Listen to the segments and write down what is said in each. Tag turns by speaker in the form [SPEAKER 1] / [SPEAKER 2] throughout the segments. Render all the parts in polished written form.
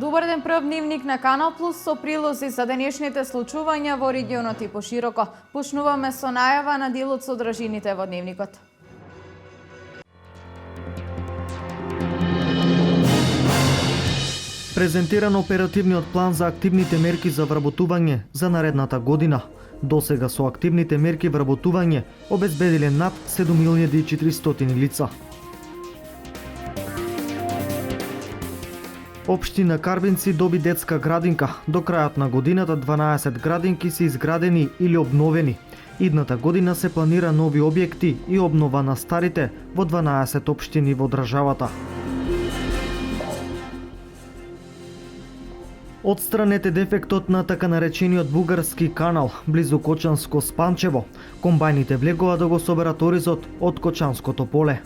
[SPEAKER 1] Добар ден, прв дневник на Канал Плюс со прилози за денешните случувања во регионот и пошироко. Почнуваме со најава на делот со држините во дневникот.
[SPEAKER 2] Презентиран оперативниот план за активните мерки за вработување за наредната година. Досега со активните мерки вработување обезбедиле над 7400 лица. Општина Карбинци доби детска градинка. До крајот на годината 12 градинки се изградени или обновени. Идната година се планира нови објекти и обнова на старите во 12 општини во државата. Отстранете дефектот на така наречениот бугарски канал близу Кочанско Спанчево. Комбајните влегува да го соберат оризот од Кочанското поле.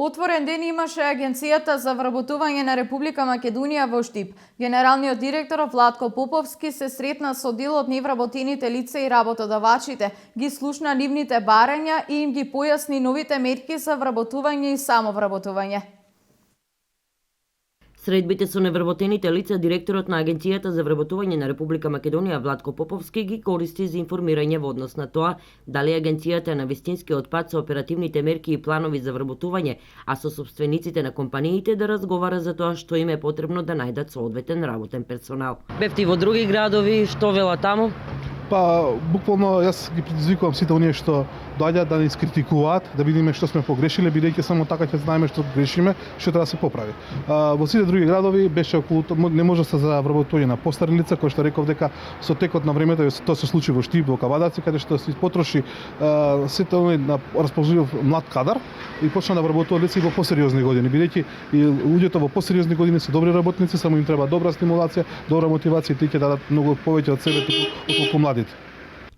[SPEAKER 1] Отворен ден имаше Агенцијата за вработување на Република Македонија во Штип. Генералниот директор Владко Поповски се сретна со дел од невработените лица и работодавачите, ги слушна нивните барања и им ги појасни новите мерки за вработување и самовработување.
[SPEAKER 3] Средбите со невработените лица, директорот на Агенцијата за вработување на Република Македонија Владко Поповски ги користи за информирање во однос на тоа дали Агенцијата е на вистинскиот пат со оперативните мерки и планови за вработување, а со собствениците на компаниите да разговара за тоа што им е потребно да најдат соодветен работен персонал. Бевти во други градови, што вела таму?
[SPEAKER 4] Па, буквално јас ги предизвикувам сите оние што доаѓаат да ни искритикуваат, да видиме што сме погрешиле, бидејќи само така ќе знаеме што грешиме, што треба да се поправи. Во сите други градови беше околу неможноста за вработување на постари лица, кој што реков дека со текот на времето тоа се случи во Штип, во Кавадаци, каде што се потроши сите оние на расположлив млад кадар и почна да вработува лица и во посериозни години, бидејќи и луѓето во посериозни години се добри работници, само им треба добра стимулација, добра мотивација и тие ќе дадат многу повеќе од себе отколку младите.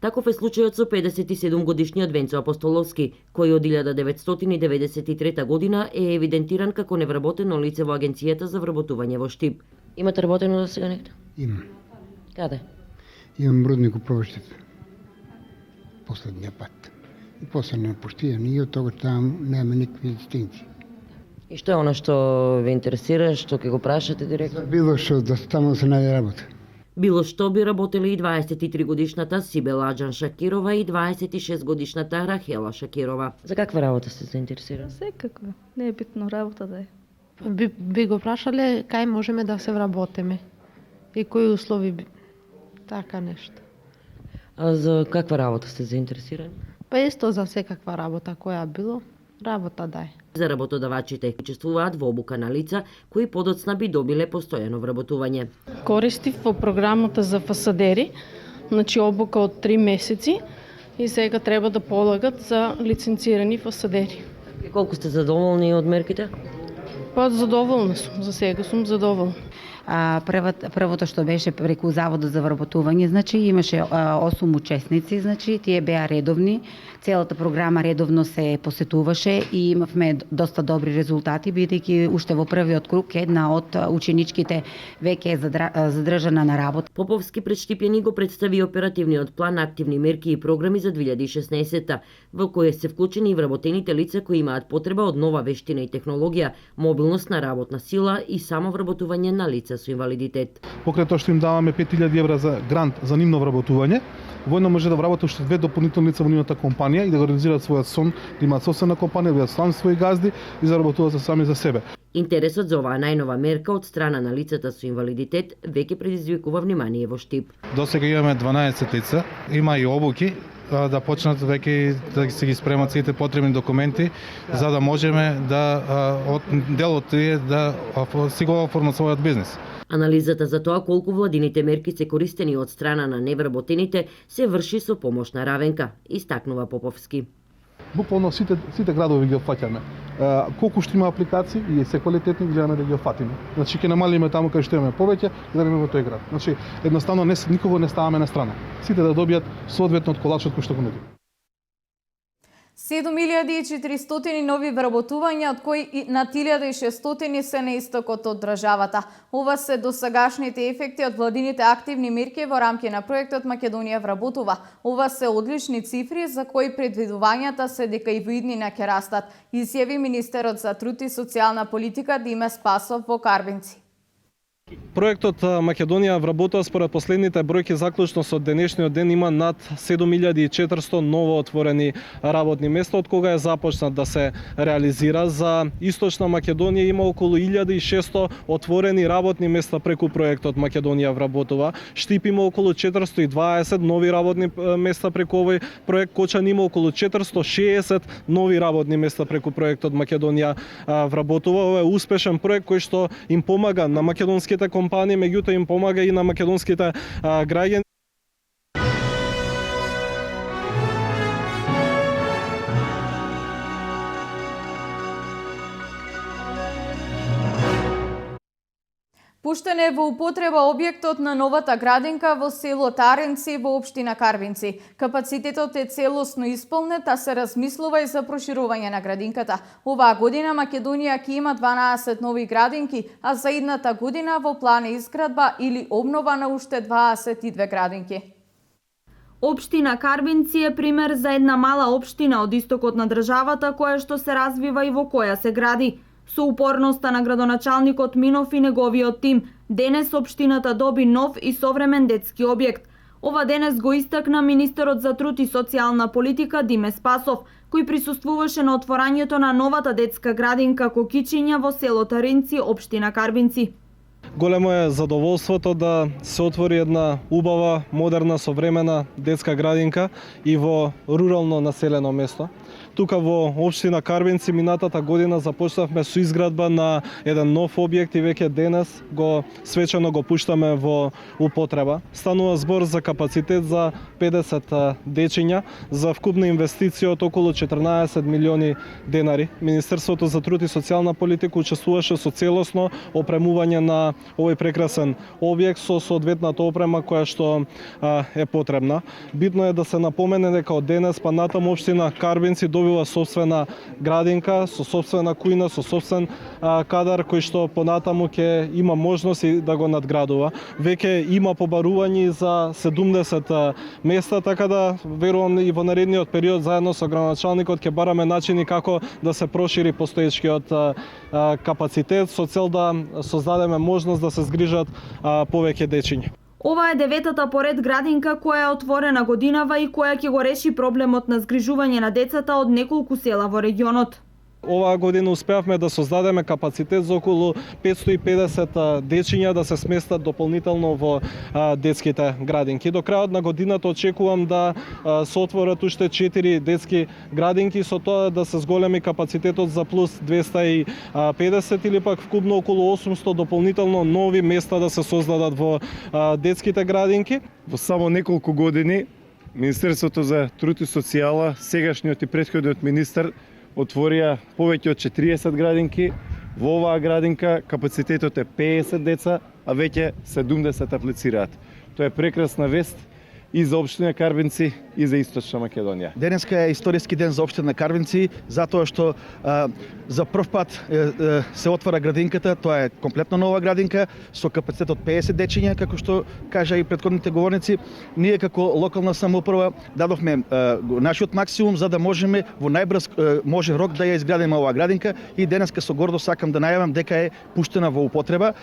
[SPEAKER 3] Таков е случајот со 57 годишниот Венцо Апостоловски, кој од 1993 година е евидентиран како невработено лице во Агенцијата за вработување во Штип. Имате работено до сега негде?
[SPEAKER 5] Имам.
[SPEAKER 3] Каде?
[SPEAKER 5] Имам рудник управиштето. Последниот пат. И после не поштијан и од тога таму нема никакви дистинции.
[SPEAKER 3] И што е оно што ве интересира, што ќе го прашате директно?
[SPEAKER 5] Било што да таму се најде работа.
[SPEAKER 3] Било што би работели и 23 годишната Сибела Аџан Шакирова и 26 годишната Рахела Шакирова. За каква работа сте заинтересирани?
[SPEAKER 6] Секаква. Не е битно работа да е.
[SPEAKER 7] Би го прашале кај можеме да се вработиме и кои услови така нешто.
[SPEAKER 3] А за каква работа сте заинтересирани?
[SPEAKER 7] Па исто за секаква работа која било, работа да е.
[SPEAKER 3] За работодавачите учествуваат во обука на лица кои подоцна би добиле постојано вработување.
[SPEAKER 8] Користив во програмата за фасадери, значи обука од 3 месеци и сега треба да полагат за лиценцирани фасадери.
[SPEAKER 3] И колку сте задоволни од мерките?
[SPEAKER 8] Па задоволна сум, за сега сум задоволна.
[SPEAKER 9] Првото што беше преку Заводот за вработување, значи имаше 8 учесници, значи тие беа редовни, целата програма редовно се посетуваше и имавме доста добри резултати, бидејќи уште во првиот круг една од ученичките веќе е задржана на работа.
[SPEAKER 3] Поповски пред Штипјани го представи оперативниот план активни мерки и програми за 2016 во кој се вклучени и вработените лица кои имаат потреба од нова вештина и технологија, мобилност на работна сила и самовработување на лица со инвалидитет.
[SPEAKER 4] Покрај тоа што им даваме 5000 евра за грант за нивно вработување, војно може да вработи уште 2 дополнителни лица во нивната компанија и да го реализираат својот сон, да имаат собствена компанија, да бидат сами своји газди и да работуваат сами за себе.
[SPEAKER 3] Интересот за оваа најнова мерка од страна на лицата со инвалидитет веќе предизвикува внимание во Штип.
[SPEAKER 10] Досега имаме 12 лица, има и обуки да почнат веќе да се ги спремат сите потребни документи за да можеме да од дел од тие да си го оформат својот бизнис.
[SPEAKER 3] Анализата за тоа колку владините мерки се користени од страна на невработените се врши со помош на Равенка, истакнува Поповски.
[SPEAKER 4] Буквално сите градови ги опфаќаме. Колку што има апликации и се квалитетни, гледаме да ги опфатиме. Значи ќе намалиме таму кај што имаме повеќе, гледаме во тој град. Значи едноставно никого не ставаме на страна. Сите да добијат соодветно од колачот кој што го нуди.
[SPEAKER 1] 7.400 нови вработувања, од кои над 1.600 се на истокот од државата. Ова се досегашните ефекти од владините активни мерки во рамки на проектот Македонија вработува. Ова се одлични цифри за кои предвидувањата се дека и во иднина ќе растат, изјави министерот за труд и социјална политика Диме Спасов во Карбинци.
[SPEAKER 11] Проектот Македонија вработува според последните бројки заклучно со денешниот ден има над 7.400 ново отворени работни места од кога е започнат да се реализира. За Источна Македонија има околу 1.600 отворени работни места преку проектот Македонија вработува. Штип има околу 420 нови работни места преку овој проект. Кочан има околу 460 нови работни места преку проектот Македонија вработува. Ова е успешен проект кој што им помага на македонските компании, меѓутоа им помага и на македонските граѓани.
[SPEAKER 1] Пуштен е во употреба објектот на новата градинка во село Таринци во општина Карбинци. Капацитетот е целосно исполнет, а се размислува и за проширување на градинката. Оваа година Македонија ќе има 12 нови градинки, а за идната година во план е изградба или обнова на уште 22 градинки.
[SPEAKER 12] Општина Карбинци е пример за една мала општина од истокот на државата која што се развива и во која се гради. Со упорноста на градоначалникот Минов и неговиот тим, денес општината доби нов и современ детски објект. Ова денес го истакна министерот за труд и социјална политика Диме Спасов, кој присуствуваше на отворањето на новата детска градинка Кокичиња во село Таринци, општина Карбинци.
[SPEAKER 11] Големо е задоволството да се отвори една убава, модерна, современа детска градинка и во рурално населено место. Тука во општина Карбинци минатата година започнавме со изградба на еден нов објект и веќе денес го свечено го пуштаме во употреба. Станува збор за капацитет за 50 дечиња за вкупна инвестиција од околу 14 милиони денари. Министерството за труд и социјална политика учествуваше со целосно опремување на овој прекрасен објект со соодветната опрема која што е потребна. Битно е да се напомене дека од денес па натаму општина Карбинци добива собствена градинка, со собствена кујна, со собствен кадар кој што понатаму ќе има можност и да го надградува. Веќе има побарувања за 70 места, така да верувам и во наредниот период заедно со градоначалникот ќе бараме начини како да се прошири постоечкиот капацитет со цел да создадеме можност да се згрижат повеќе дечиња.
[SPEAKER 12] Ова е 9-та поред градинка која е отворена годинава и која ќе го реши проблемот на згрижување на децата од неколку села во регионот.
[SPEAKER 11] Оваа година успеавме да создадеме капацитет за околу 550 дечиња да се сместат дополнително во детските градинки. До крајот на годината очекувам да се отворат уште 4 детски градинки, со тоа да се зголеми капацитетот за плюс 250 или пак вкупно околу 800 дополнително нови места да се создадат во детските градинки.
[SPEAKER 13] Во само неколку години Министерството за труд и социјала, сегашниот и претходниот министер отворија повеќе од 40 градинки. Во оваа градинка капацитетот е 50 деца, а веќе 70 аплицираат. Тоа е прекрасна вест и за општина Карбинци и за Источна Македонија.
[SPEAKER 14] Денеска е историски ден за општина Карбинци, затоа што за прв пат се отвара градинката. Тоа е комплетно нова градинка со капацитет од 50 дечиња, како што кажа и претходните говорници. Ние како локална самоуправа дадовме нашиот максимум за да можеме во најбрз можен рок да ја изградиме оваа градинка и денеска со гордост сакам да најавам дека е пуштена во употреба.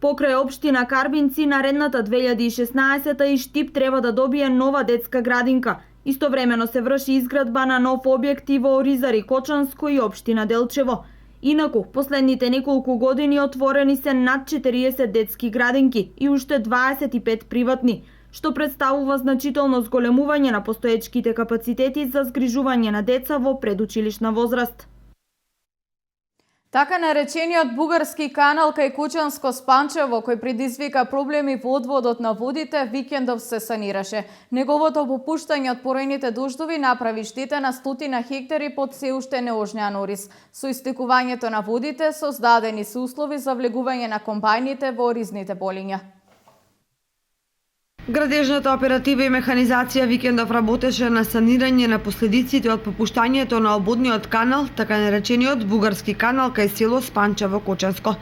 [SPEAKER 12] Покрај општина Карбинци, наредната 2016 и Штип треба да добие нова детска градинка. Истовремено се врши изградба на нов објект и во Оризари, Кочанско и општина Делчево. Инаку, последните неколку години отворени се над 40 детски градинки и уште 25 приватни, што представува значително зголемување на постоечките капацитети за згрижување на деца во предучилишна возраст.
[SPEAKER 1] Така наречениот бугарски канал кај Кучанско-Спанчево, кој предизвика проблеми во одводот на водите, викендов се санираше. Неговото попуштање од поројните дождови направи штета на 100 хектари под се уште неожњан ориз. Со истекувањето на водите создадени се услови за влегување на комбајните во оризните полиња.
[SPEAKER 15] Градежната оператива и механизација викендов работеше на санирање на последиците од попуштањето на ободниот канал, така наречениот бугарски канал кај село Спанчево Кочанско.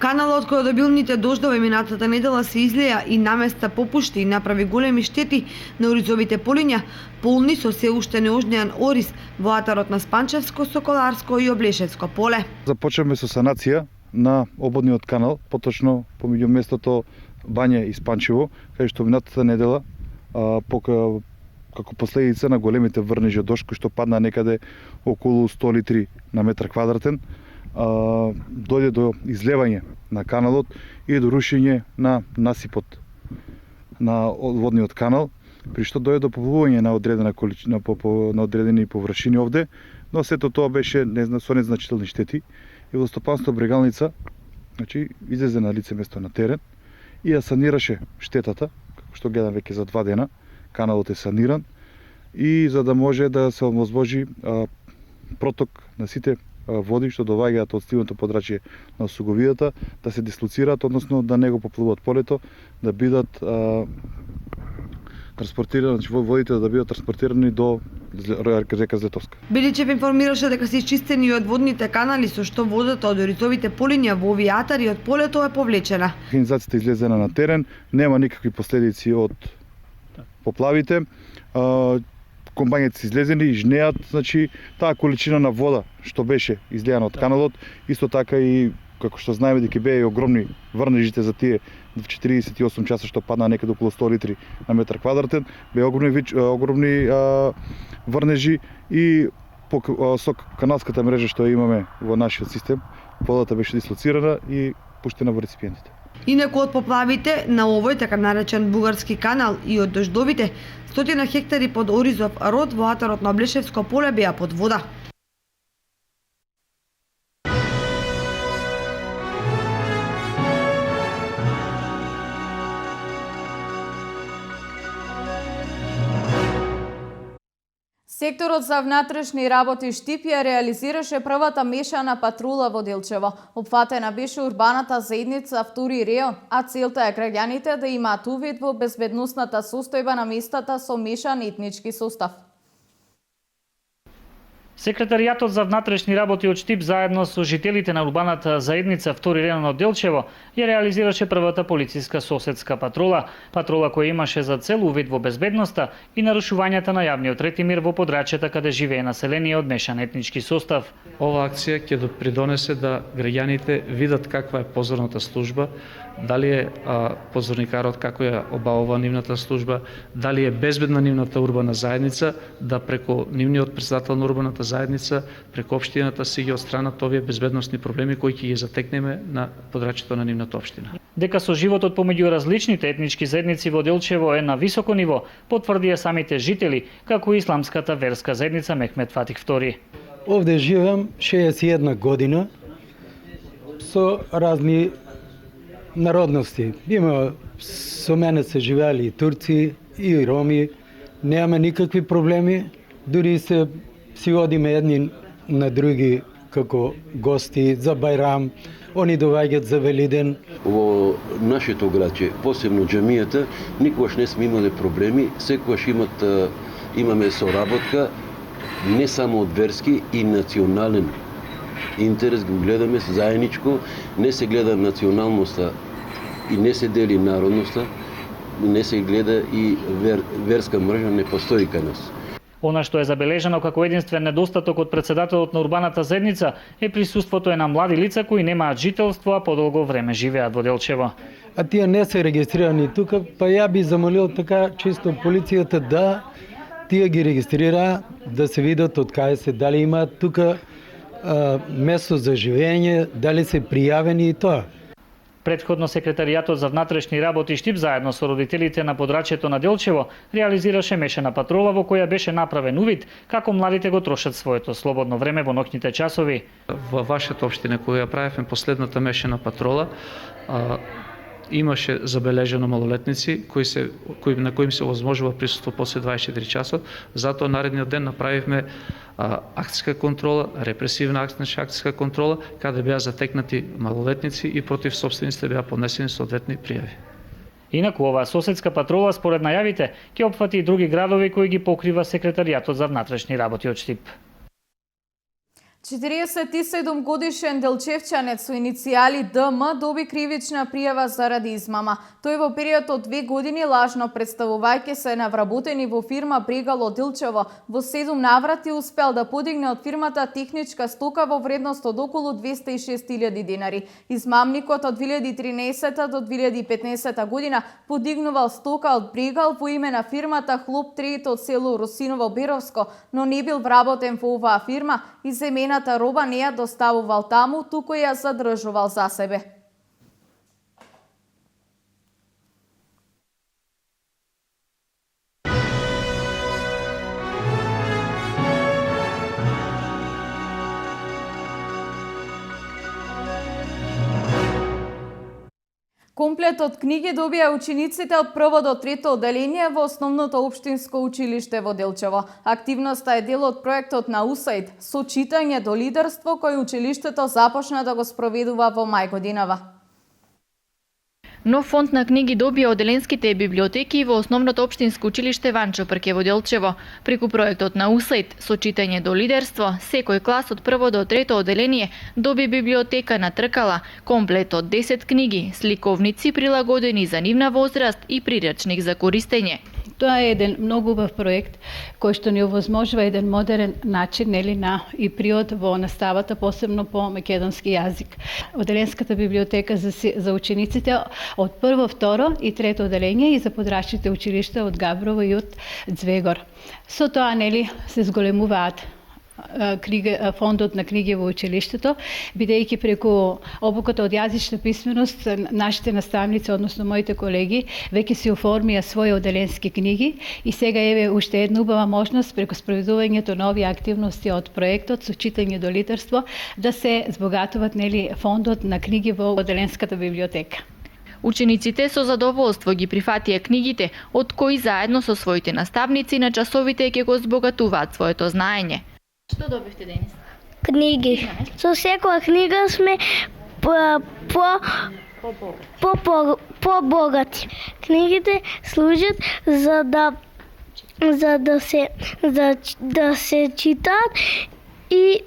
[SPEAKER 15] Каналот кој од обилните дождови минатата недела се излеја и наместа попушти и направи големи штети на оризовите полиња, полни со се уште неожнеан ориз во атарот на Спанчевско, Соколарско и Облешевско поле.
[SPEAKER 13] Започнеме со санација на ободниот канал, поточно помеѓу местото Бања и Спанчево, кај што минатата недела како последица на големите врнежи од дожд кои што падна некаде околу 100 литри на метар квадратен, дојде до излевање на каналот и до рушење на насипот на водниот канал, при што дојде до поплување на одредена количина на одредени површини овде, но сето тоа беше со незначителни штети и Водостопанство Брегалница, значи излезе на лице место на терен и ја санираше штетата, како што гледам веќе за 2 дена, каналот е саниран и за да може да се овозможи проток на сите води што доаѓаат од стивното подрачје на Суговијата да се дислоцираат, односно да не го поплуват полето, да бидат транспортирани, значи водите да бидат транспортирани до река Злетовска.
[SPEAKER 15] Биличев информираше дека се изчистени и од водните канали со што водата од оризовите полиња во овие атари од полето е повлечена.
[SPEAKER 13] Организацијата излезена на терен, нема никакви последици од поплавите. Комбањите се излезени и жнеат, значи таа количина на вода што беше излејана од каналот, исто така и како што знаеме дека беа и огромни врнежите за тие 48 часа што падна некаде околу 100 литри на метар квадратен, беа огромни врнежи и со каналската мрежа што имаме во нашиот систем, водата беше дислоцирана и пуштена во реципиентите.
[SPEAKER 15] Инаку од поплавите на овој така наречен бугарски канал и од дождовите, 100 хектари под оризов род во атарот на Облешевско поле беа под вода.
[SPEAKER 1] Секторот за внатрешни работи Штип ја реализираше првата мешана патрула во Делчево. Опфатена беше урбаната заедница Втори реон, а целта е граѓаните да имаат увид во безбедносната состојба на местата со мешан етнички состав.
[SPEAKER 16] Секретаријатот за внатрешни работи од Штип заедно со жителите на урбаната заедница Втори реон од Делчево ја реализираше првата полициска соседска патрула која имаше за цел увид во безбедноста и нарушувањата на јавниот ред и мир во подрачјата каде живее население од мешан етнички состав.
[SPEAKER 17] Ова акција ќе допридонесе да граѓаните видат каква е позорната служба, дали е позорникарот како ја обавува нивната служба, дали е безбедна нивната урбана заедница, да преку нивниот претседател на урбаната заедница, преку општината си ги отстранат овие безбедносни проблеми кои ќе ги затекнеме на подрачјето на нивната општина.
[SPEAKER 16] Дека со животот помеѓу различните етнички заедници во Делчево е на високо ниво, потврдија самите жители, како и исламската верска заедница Мехмед Фатих II.
[SPEAKER 18] Овде живеам 61 година со разни народности. Има со мене се живеали и турци, и роми, немаме никакви проблеми, дури си одиме едни на други како гости за Бајрам, они доаѓаат за Велиден.
[SPEAKER 19] Во нашето градче, посебно џамијата, никогаш не сме имале проблеми, секогаш имаме соработка, не само од верски и национален интерес го гледаме заедничко, не се гледа националноста и не се дели народноста, не се гледа и верска мрежа не постои кај нас.
[SPEAKER 16] Она што е забележано како единствен недостаток од председателот на урбаната заедница е присуството на млади лица кои немаат жителство, а подолго време живеат во Делчево.
[SPEAKER 18] А тие не се регистрирани тука, па ја би замолил така чисто полицијата да тие ги регистрира, да се видат од кај се, дали имаат тука место за живење, дали се пријавени и тоа.
[SPEAKER 16] Претходно секретаријатот за внатрешни работи Штип заедно со родителите на подрачјето на Делчево реализираше мешана патрула во која беше направен увид како младите го трошат своето слободно време во ноќните часови.
[SPEAKER 17] Во вашата општина која ја правевме последната мешана патрула, имаше забележено малолетници на кои им се овозможува присуство после 24 часот. Затоа наредниот ден направивме акцијска контрола, репресивна акцијска контрола, каде беа затекнати малолетници и против сопствениците беа поднесени соодветни пријави.
[SPEAKER 16] Инаку оваа соседска патрола според најавите ќе опфати и други градови кои ги покрива секретаријатот за внатрешни работи од Штип.
[SPEAKER 1] 47 годишен делчевчанец со иницијали ДМ доби кривична пријава заради измама. Тој во период од 2 години лажно представувајќи се на вработени во фирма Брегало Дилчево во 7 наврати успел да подигне од фирмата техничка стока во вредност од околу 206.000 денари. Измамникот од 2013 до 2015 година подигнувал стока од Брегал во име на фирмата Хлоп Трейд од село Росиново Беровско, но не бил вработен во оваа фирма и земената роба не ја доставувал таму, туку ја задржувал за себе. Комплет од книги добија учениците од прво до трето одделение во основното општинско училиште во Делчево. Активноста е дел од проектот на USAID со читање до лидерство кој училиштето започна да го спроведува во мај годинава.
[SPEAKER 20] Нов фонд на книги добија одделенските библиотеки во основното општинско училиште Ванчо Прке во Делчево. Преку проектот на USAID со читање до лидерство, секој клас од прво до трето одделение доби библиотека на тркала, комплет од 10 книги, сликовници прилагодени за нивна возраст и приречник за користење.
[SPEAKER 21] Тоа е еден многу убав проект кој што ни овозможува еден модерен начин на и приод во наставата, посебно по македонски јазик. Одделенската библиотека за учениците од прво, второ и трето одделение и за подрачните училишта од Габрово и од Звегор. Со тоа се зголемуваат фондот на книги во училиштето, бидејќи преку обуката од јазична писменост нашите наставници, односно моите колеги, веќе си оформија своји одделенски книги и сега еве уште една убава можност преку спроведувањето на овие активности од проектот со читање до лидерство да се збогатуват фондот на книги во одделенската библиотека.
[SPEAKER 20] Учениците со задоволство ги прифатија книгите, од кои заедно со своите наставници на часовите ќе го збогатуваат своето знаење. Што добивте денес?
[SPEAKER 22] Книги. Со секоја книга сме по-богати. Книгите служат за да се читаат и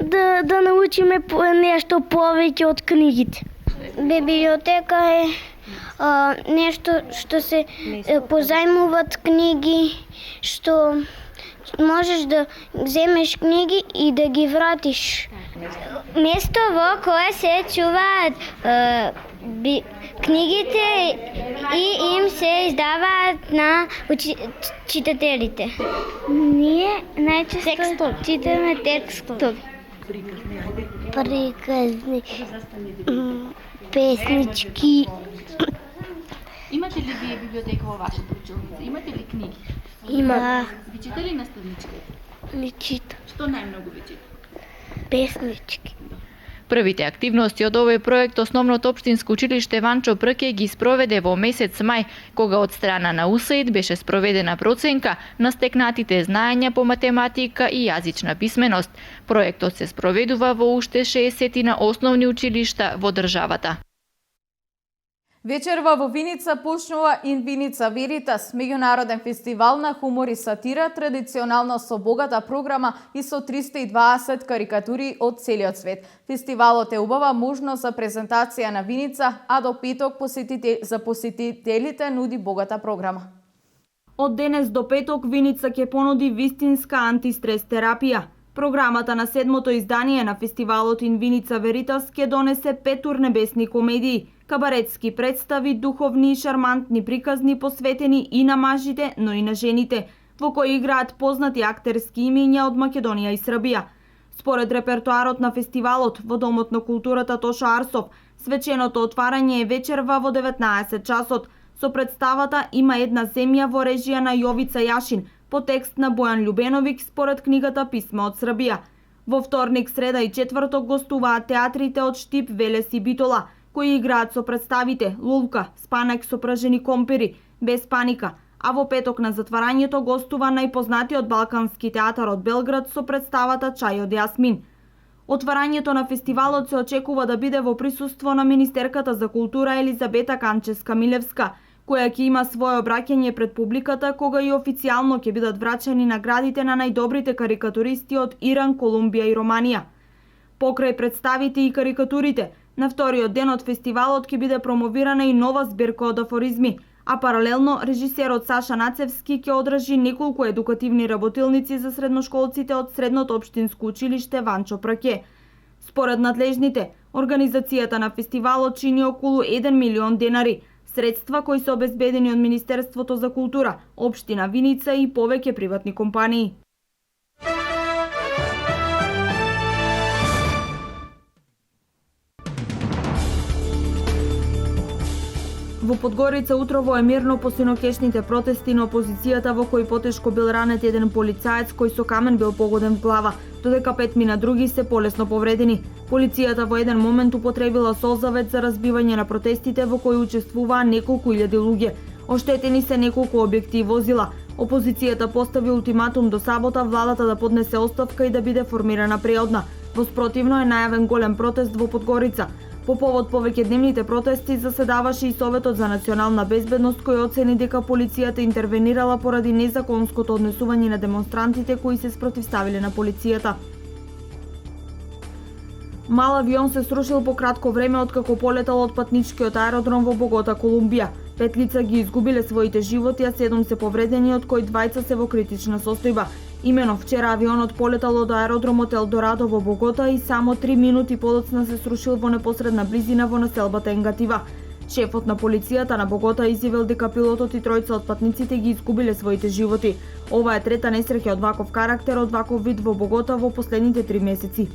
[SPEAKER 22] да научиме нешто повеќе од книгите. Библиотека е нешто што се позајмуваат книги, што можеш да земеш книги и да ги вратиш. Место во кое се чуваат книгите и им се издаваат на читателите. Ние најчесто читаме текстови. Приказни. Песнички.
[SPEAKER 20] Имате ли вие библиотека во вашата училница? Имате ли книги?
[SPEAKER 22] Има.
[SPEAKER 20] Ви чита ли наставничката?
[SPEAKER 22] Не чита.
[SPEAKER 20] Што најмногу ви чита?
[SPEAKER 22] Песнички.
[SPEAKER 20] Првите активности од овој проект основното општинско училиште Ванчо Прке ги спроведе во месец мај, кога од страна на USAID беше спроведена проценка на стекнатите знаења по математика и јазична писменост. Проектот се спроведува во уште 60 основни училишта во државата.
[SPEAKER 1] Вечерва во Виница почнува In Vinica Veritas, меѓународен фестивал на хумор и сатира, традиционално со богата програма и со 320 карикатури од целиот свет. Фестивалот е убава можност за презентација на Виница, а до петок за посетителите нуди богата програма.
[SPEAKER 12] Од денес до петок Виница ќе понуди вистинска антистрес терапија. Програмата на 7-то издание на фестивалот In Vinica Veritas ќе донесе 5 урнебесни комедии, кабаретски представи, духовни и шармантни приказни посветени и на мажите, но и на жените, во кои играат познати актерски имиња од Македонија и Србија. Според репертоарот на фестивалот во Домот на културата Тошо Арсов, свеченото отварање е вечерва во 19 часот. Со представата Има една земја во режија на Јовица Јашин, по текст на Бојан Љубеновик според книгата Писма од Србија. Во вторник, среда и четврток гостуваат театрите од Штип, Велес и Битола, кои играат со представите Лулка, Спанек со пражени компири, Без паника, а во петок на затварањето гостува најпознатиот балкански театар од Белград со представата Чај од Јасмин. Отварањето на фестивалот се очекува да биде во присуство на министерката за култура Елизабета Канчевска-Милевска, која ќе има свое обраќање пред публиката кога и официјално ќе бидат врачени наградите на најдобрите карикатуристи од Иран, Колумбија и Романија. Покрај представите и карикатурите, на вториот ден од фестивалот ќе биде промовирана и нова збирка од афоризми, а паралелно режисерот Саша Нацевски ќе одржи неколку едукативни работилници за средношколците од Средното општинско училиште Ванчо Праке. Според надлежните, организацијата на фестивалот чини околу 1 милион денари, средства кои се обезбедени од Министерството за култура, општина Виница и повеќе приватни компании. Во Подгорица утрово е мирно по синокешните протести на опозицијата во кои потешко бил ранет еден полицаец кој со камен бил погоден в глава, додека 5 мина други се полесно повредени. Полицијата во еден момент употребила солзавет за разбивање на протестите во кои учествуваа неколку илјади луѓе. Оштетени се неколку објекти и возила. Опозицијата постави ултиматум до сабота владата да поднесе оставка и да биде формирана преодна. Во спротивно е најавен голем протест во Подгорица. По повод повеќедневните протести заседаваше и Советот за национална безбедност кој оцени дека полицијата интервенирала поради незаконското однесување на демонстрантите кои се спротивставиле на полицијата. Мал авион се срушил по кратко време откако полетал од патничкиот аеродром во Богота, Колумбија. 5 лица ги изгубиле своите животи, а 7 се повредени, од кои 2 се во критична состојба. Имено вчера авионот полетал од аеродромот Елдорадо во Богота и само 3 минути подоцна се срушил во непосредна близина во населбата Енгатива. Шефот на полицијата на Богота изјавил дека пилотот и тројца од патниците ги изгубиле своите животи. Ова е трета несреќа од ваков карактер, од ваков вид во Богота во последните 3 месеци.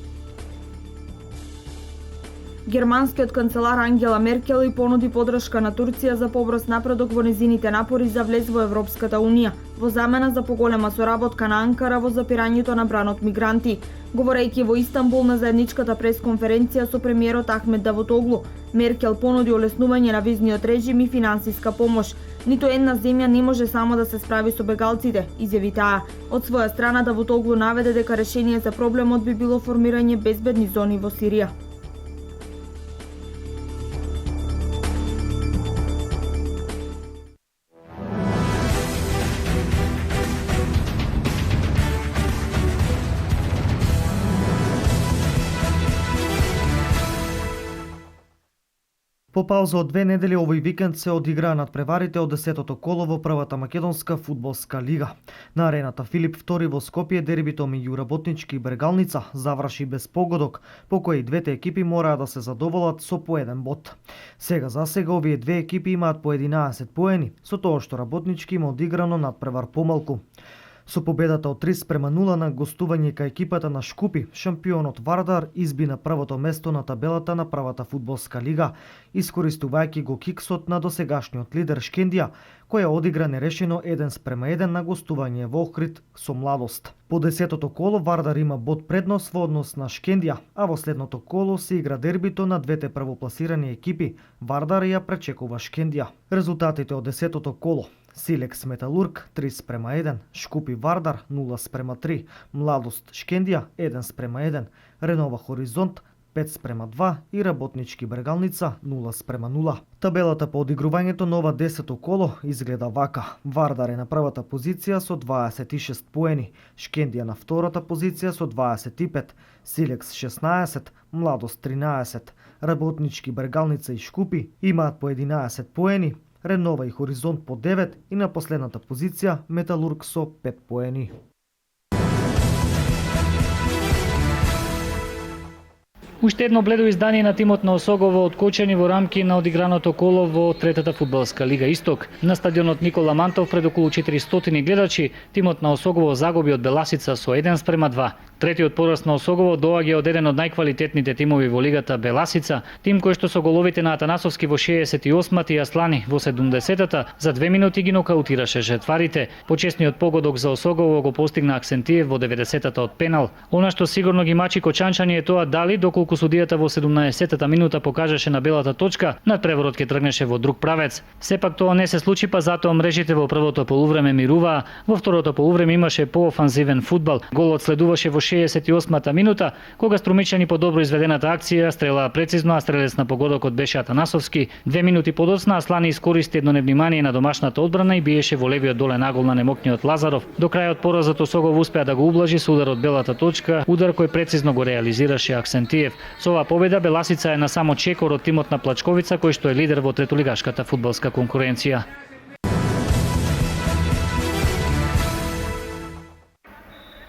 [SPEAKER 12] Германскиот канцелар Ангела Меркел и понуди подршка на Турција за побрз напредок во незините напори за влез во Европската Унија, во замена за поголема соработка на Анкара во запирањето на бранот мигранти. Говорејќи во Истанбул на заедничката пресконференција со премиерот Ахмед Давутоглу, Меркел понуди олеснување на визниот режим и финансиска помош. Ниту една земја не може само да се справи со бегалците, изјави таа. Од своја страна Давутоглу наведе дека решение за проблемот би било формирање безбедни зони во Сирија.
[SPEAKER 2] По пауза од 2 недели овој викенд се одиграа надпреварите од 10-тото коло во првата македонска фудбалска лига. На арената Филип II во Скопје дербито меѓу Работнички и Бергалница заврши без погодок, по кој двете екипи мораа да се задоволат со по 1 бод. Сега за сега овие две екипи имаат по 11 поени, со тоа што Работнички има одиграно надпревар помалку. Со победата од 3:0 на гостување кај екипата на Шкупи, шампионот Вардар изби на првото место на табелата на првата фудбалска лига, искористувајќи го киксот на досегашниот лидер Шкендија, која одигра нерешено 1:1 на гостување во Охрид со Младост. По 10-тото коло Вардар има бод предност во однос на Шкендија, а во следното коло се игра дербито на двете првопласирани екипи. Вардар ја пречекува Шкендија. Резултатите од 10-тото коло: Силекс Металург 3:1, Шкупи Вардар 0:3, Младост Шкендија 1:1, Ренова Хоризонт 5:2 и Работнички Бергалница 0:0. Табелата по одигрувањето на ова 10-то коло изгледа вака. Вардар е на првата позиција со 26 поени, Шкендија на втората позиција со 25, Силекс 16, Младост 13, Работнички Бергалница и Шкупи имаат по 11 поени, Ренова и Хоризонт по 9 и на последната позиција Металург со 5 поени.
[SPEAKER 16] Уште едно бледо издание на тимот на Осогово откочени во рамки на одиграното коло во третата фудбалска лига Исток. На стадионот Никола Мантов пред околу 400 гледачи, тимот на Осогово загуби од Беласица со 1:2. Третиот пораз на Осогово доаѓа од еден од најквалитетните тимови во лигата Беласица, тим кој што со головите на Атанасовски во 68-та и Аслани во 70-та за 2 минути ги нокаутираше жетварите. Почесниот погодок за Осогово го постигна Аксентиев во 90-та од пенал. Она што сигурно ги мачи кочанчани е тоа дали доколку доколку судијата во 17-та минута покажеше на белата точка, надпреворот ќе тргнеше во друг правец. Сепак тоа не се случи, па затоа мрежите во првото полувреме мируваа. Во второто полувреме имаше поофанзивен фудбал. Голот следуваше во 68-та минута, кога струмичани по добро изведената акција стрелаа прецизно, а стрелец на погодокот беше Атанасовски. 2 минути подоцна Аслани искористи едно невнимание на домашната одбрана и биеше во левиот долен агол на немокниот Лазаров. До крајот поразот Осогов успеа да го ублажи со удар од белата точка, удар кој прецизно го реализираше Аксентиев. Со оваа победа Беласица е на само чекор од тимот на Плачковица, кој што е лидер во третолигашката фудбалска конкуренција.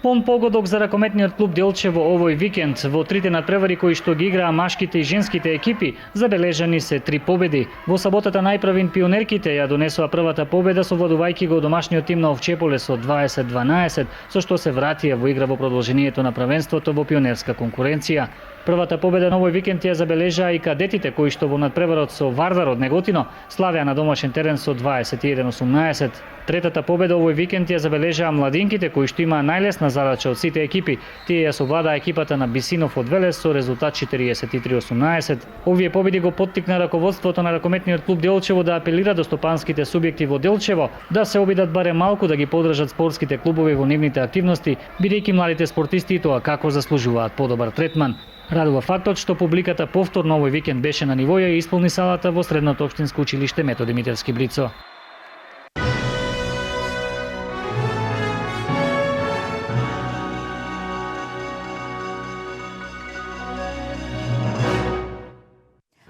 [SPEAKER 16] Пон погодок за ракометниот клуб Делчево овој викенд. Во трите надпревари кои што ги играа машките и женските екипи, забележани се 3 победи. Во саботата најпрвин пионерките ја донесоа првата победа совладувајќи го домашниот тим на Овчеполе со 20-12, со што се вратија во игра во продолжението на првенството во пионерска конкуренција. Првата победа на овој викенд ја забележаа и кадетите кои што во надпреварот со Вардар од Неготино славеа на домашен терен со 21-18. Третата победа овој викенд ја забележаа младинките кои што имаа најлесна задача од сите екипи. Тие ја совладаа екипата на Бисинов од Велес со резултат 43-18. Овие победи го поттикна раководството на ракометниот клуб Делчево да апелира до стопанските субјекти во Делчево да се обидат барем малку да ги подржат спортските клубови во нивните активности, бидејќи младите спортисти тоа како заслужуваат подобар третман. Радува фактот што публиката повторно овој викенд беше на ниво и исполни салата во Средното општинско училиште Методи Митерски Блицо.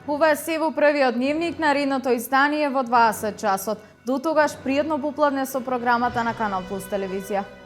[SPEAKER 1] Ова е се во првиот дневник на редното издание во 20 часот. До тогаш пријатно попладне со програмата на Канал Плюс телевизија.